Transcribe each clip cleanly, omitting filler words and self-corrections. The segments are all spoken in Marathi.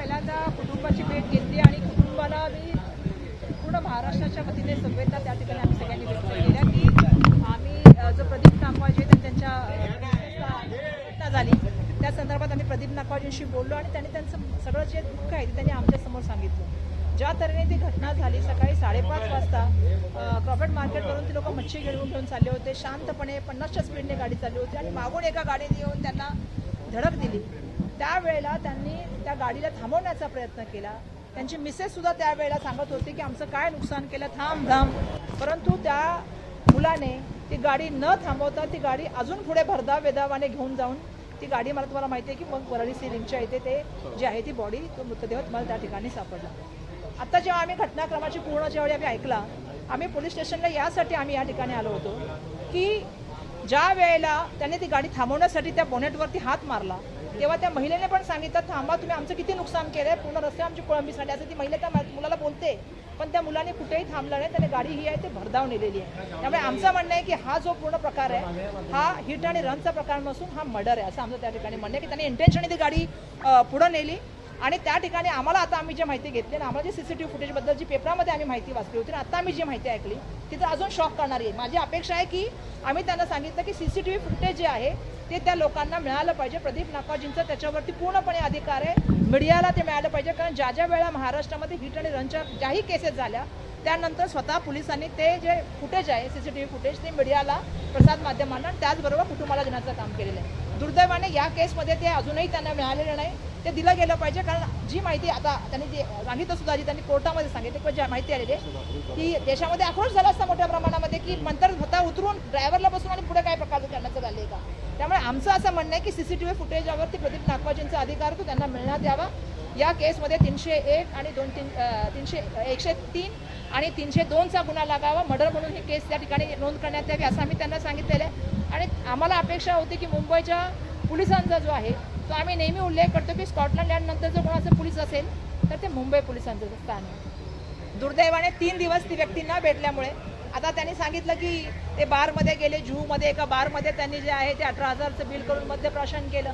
पहिल्यांदा कुटुंबाची भेट घेतली आणि कुटुंबाला मी पूर्ण महाराष्ट्राच्या वतीने संवेदना त्या ठिकाणी आम्ही सगळ्यांनी व्यक्त केल्या की आम्ही जो प्रदीप नागवाजे त्यांच्या घटना झाली त्या संदर्भात आम्ही प्रदीप नागवाजेंशी बोललो आणि त्यांनी त्यांचं सगळं जे दुःख आहे ते त्यांनी आमच्यासमोर सांगितलं। ज्या तऱ्हेने ती घटना झाली सकाळी 5:30 वाजता क्रॉफर्ड मार्केटवरून ती लोक मच्छी घेऊन चालले होते, शांतपणे 50च्या स्पीडने गाडी चालली होती आणि मागून एका गाडीने येऊन त्यांना धडक दिली। त्यावेळेला त्यांनी त्या गाडीला थांबवण्याचा प्रयत्न केला। त्यांची मिसेस सुद्धा त्यावेळेला सांगत होती की आमचं काय नुकसान केलं, थांब थांब, परंतु त्या मुलाने ती गाडी न थांबवता ती गाडी अजून पुढे भरधाव वेधावाने घेऊन जाऊन ती गाडी मला तुम्हाला माहिती आहे की मग वरळी सी रिंगच्या इथे ते जे आहे ती बॉडी तो मृतदेह मला त्या ठिकाणी सापडला। आता जेव्हा आम्ही घटनाक्रमाची पूर्ण जेवढी आम्ही ऐकला, आम्ही पोलीस स्टेशनला यासाठी आम्ही या ठिकाणी आलो होतो की ज्या वेळेला त्याने ती गाडी थांबवण्यासाठी त्या बोनेटवरती हात मारला तेव्हा त्या महिलेने पण सांगितलं थांबा, तुम्ही आमचं किती नुकसान केलंय, पूर्ण रस्ते आमची कोळंबीसाठी, असं ती महिला त्या मुलाला बोलते, पण त्या मुलाने कुठेही थांबला नाही, त्याने गाडी ही आहे ते भरधाव नेलेली आहे। त्यामुळे आमचं म्हणणं आहे की हा जो पूर्ण प्रकार आहे हा हिट आणि रनचा प्रकार नसून हा मर्डर आहे, असं आमचं त्या ठिकाणी म्हणणं आहे की त्यांनी इंटेन्शनने ती गाडी पुढे नेली। आणि त्या ठिकाणी आम्हाला आता आम्ही जी माहिती घेतली आणि आम्हाला जी सीसीटीव्ही फुटेजबद्दल जी पेपरामध्ये आम्ही माहिती वाचली होती आणि आता आम्ही जी माहिती ऐकली तिथं अजून शॉक करणारी आहे। माझी अपेक्षा आहे की आम्ही त्यांना सांगितलं की सीसीटीव्ही फुटेज जे आहे ते त्या लोकांना मिळालं पाहिजे। प्रदीप नागवाजेंचं त्याच्यावरती पूर्णपणे अधिकार आहे, मीडियाला ते मिळालं पाहिजे, कारण ज्या ज्या वेळा महाराष्ट्रामध्ये हिट आणि रनच्या ज्याही केसेस झाल्या त्यानंतर स्वतः पोलिसांनी ते जे फुटेज आहे सीसीटीव्ही फुटेज ते मीडियाला, प्रसार माध्यमांना आणि त्याचबरोबर कुटुंबाला देण्याचं काम केलेलं आहे। दुर्दैवाने या केसमध्ये ते अजूनही त्यांना मिळालेलं नाही, ते दिलं गेलं पाहिजे, कारण जी माहिती आता त्यांनी जे सांगितलं सुद्धा जी त्यांनी कोर्टामध्ये सांगितलं किंवा जी माहिती आलेली आहे की देशामध्ये आक्रोश झाला असता मोठ्या प्रमाणामध्ये की नंतर स्वतः उतरून ड्रायव्हरला बसून आणि पुढे काय प्रकार करण्याचं झालं का। त्यामुळे आमचं असं म्हणणं आहे की सीसीटीव्ही फुटेजवरती प्रदीप नागवाजेंचा अधिकार तो त्यांना मिळण्यात यावा। या केसमध्ये 301 आणि 103 आणि 302चा गुन्हा लागावा, मर्डर म्हणून ही केस त्या ठिकाणी नोंद करण्यात यावी असं आम्ही त्यांना सांगितलेलं आहे। आणि आम्हाला अपेक्षा होती की मुंबईच्या पोलिसांचा जो आहे तो आम्ही नेहमी उल्लेख करतो की स्कॉटलंड यार्डनंतर जर कोणाचं पोलीस असेल तर ते मुंबई पोलिसांचं स्थान आहे। दुर्दैवाने 3 दिवस ती व्यक्ती न भेटल्यामुळे आता त्यांनी सांगितलं की ते बारमध्ये गेले, जुहूमध्ये एका बारमध्ये त्यांनी जे आहे ते 18,000चं बिल करून मद्यप्राशन केलं,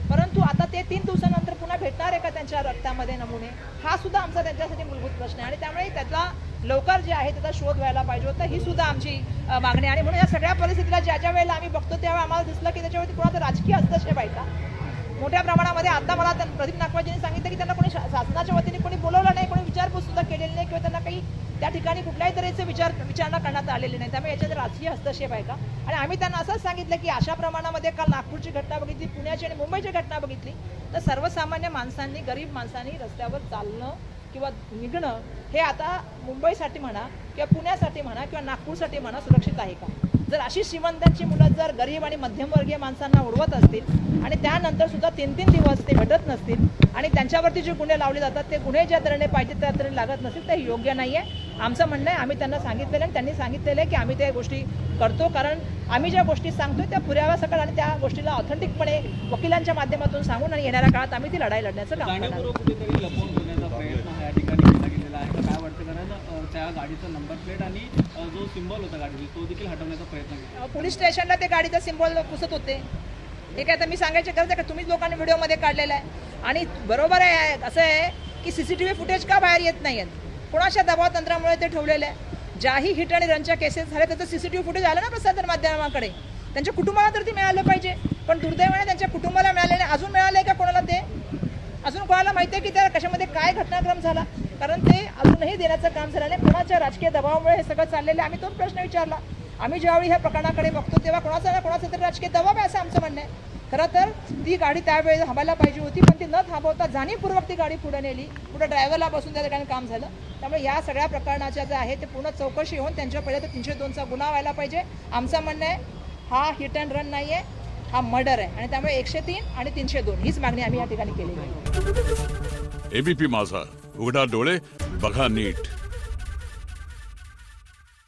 परंतु आता ते 3 दिवसानंतर पुन्हा भेटणार आहे का त्यांच्या रक्तामध्ये नमुने, हा सुद्धा आमचा त्यांच्यासाठी मूलभूत प्रश्न आहे। आणि त्यामुळे त्याचा लवकर जे आहे त्याचा शोध व्हायला पाहिजे होता, ही सुद्धा आमची मागणी आहे। आणि म्हणून या सगळ्या परिस्थितीला ज्या ज्या वेळेला आम्ही बघतो तेव्हा आम्हाला दिसलं की त्याच्यावरती कोणाचा राजकीय हस्तक्षेप आहे का मोठ्या प्रमाणामध्ये। आता मला प्रदीप नागवाजेंनी सांगितलं की त्यांना कोणी शासनाच्या वतीने कोणी बोलवलं नाही, कोणी विचारपूस सुद्धा केलेली नाही किंवा त्यांना काही त्या ठिकाणी कुठल्याही तऱ्हेचे विचारणा करण्यात आलेली नाही, त्यामुळे याच्यात राजकीय हस्तक्षेप आहे का। आणि आम्ही त्यांना असंच सांगितलं की अशा प्रमाणामध्ये काल नागपूरची घटना बघितली, पुण्याची आणि मुंबईची घटना बघितली, तर सर्वसामान्य माणसांनी, गरीब माणसांनी रस्त्यावर चालणं किंवा निघणं हे आता मुंबईसाठी म्हणा किंवा पुण्यासाठी म्हणा किंवा नागपूरसाठी म्हणा सुरक्षित आहे का। जर अशी श्रीमंतांची मुलं जर गरीब आणि मध्यमवर्गीय माणसांना उडवत असतील आणि त्यानंतर सुद्धा 3-3 दिवस ते भेटत नसतील आणि त्यांच्यावरती जे गुन्हे लावले जातात ते गुन्हे ज्या तऱ्हेने पाहिजे त्या तऱ्हेने लागत नसतील तर योग्य नाही आहे आमचं म्हणणं आहे। आम्ही त्यांना सांगितलेलं आणि त्यांनी सांगितलेलं आहे की आम्ही त्या गोष्टी करतो, कारण आम्ही ज्या गोष्टी सांगतोय त्या पुराव्यासकट आणि त्या गोष्टीला ऑथेंटिकपणे वकिलांच्या माध्यमातून सांगून आणि येणाऱ्या काळात आम्ही ती लढाई लढण्याचं काम करणार। काय वाटतं, कारण त्या गाडीचा नंबर प्लेट आणि जो सिम्बॉल होता गाडीचा तो देखील हटवण्याचा प्रयत्न केला। पोलीस स्टेशनला ते गाडीचा सिम्बॉल पुसत होते, हे काय तर मी सांगायची गरज आहे का, तुम्हीच लोकांनी व्हिडिओमध्ये काढलेला आहे। आणि बरोबर आहे, असं आहे की सीसीटीव्ही फुटेज का बाहेर येत नाही आहेत, कोणाच्या दबाव तंत्रामुळे ते ठेवलेलं आहे। ज्याही हिट आणि रनच्या केसेस झाल्या त्याचं सीसीटीव्ही फुटेज आलं ना प्रसार माध्यमाकडे, त्यांच्या कुटुंबाला तर ते मिळालं पाहिजे, पण दुर्दैवाने त्यांच्या कुटुंबाला मिळाले नाही। अजून मिळालंय का कोणाला ते, अजून कोणाला माहिती आहे की त्या कशामध्ये काय घटनाक्रम झाला, कारण ते अजूनही देण्याचं काम झालं नाही। कोणाच्या राजकीय दबावामुळे हे सगळं चाललेलं आहे, आम्ही तोच प्रश्न विचारला। आम्ही ज्यावेळी ह्या प्रकरणाकडे बघतो तेव्हा कोणाचा ना कोणाचा तरी राजकीय दबाव आहे असं आमचं म्हणणं आहे। खरं तर ती गाडी त्यावेळी थांबायला पाहिजे होती, पण ती न थांबवता जाणीवपूर्वक ती गाडी पुढे नेली, पुढे ड्रायव्हरला बसून त्या ठिकाणी काम झालं। त्यामुळे या सगळ्या प्रकरणाच्या ज्या आहे ते पूर्ण चौकशी होऊन त्यांच्या पहिले तर 302चा गुन्हा व्हायला पाहिजे। आमचं म्हणणं आहे हा हिट अँड रन नाही आहे, हा मर्डर आहे आणि त्यामुळे 103 आणि 302 हीच मागणी आम्ही या ठिकाणी केलेली आहे। एबीपी माझा, उघडा डोळे बघा नीट।